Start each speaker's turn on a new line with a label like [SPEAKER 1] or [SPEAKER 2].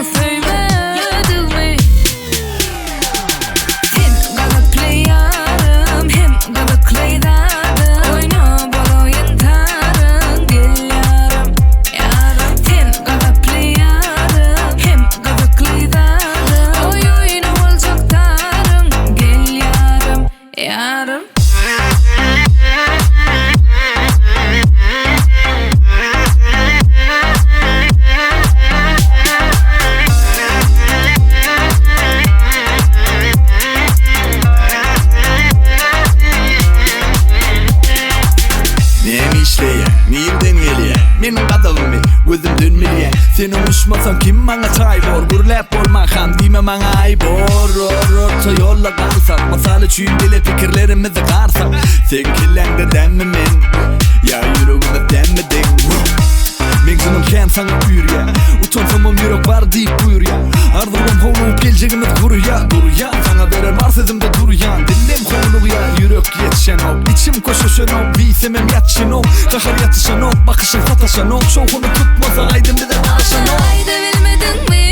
[SPEAKER 1] sevmedin mi? Sen gılıklı yarım, hem gılıklı dadım. Oynap ol oyun tarım, gel yarım, yarım. Sen gılıklı yarım, hem gılıklı dadım. Oyun olacak tarım, gel yarım, yarım.
[SPEAKER 2] Neyim işleye, neyimden geliye Benim kadavımı, gözüm dönmeliye Sen oluşmasan kim bana taybor Burlap olmakam dime bana aybor Orta yolla kalsak Masal için bile fikirlerimizi karsak Sen killende demmemin Ya yüreğime demmedin Men canım ken sana buyur ya Utansamam yürek var deyip buyur ya Ardırmam hovlup geleceğimiz kuru ya Sana veren var sezimde duruyan Dilim kovulu ya yürek yetişen o İçim koşuşan o Bilsemem yatışan o Kahar yatışan o Bakışın sataşan o Şovunu tutmasa aydın bir de karışan o
[SPEAKER 1] Haydi bilmedin mi?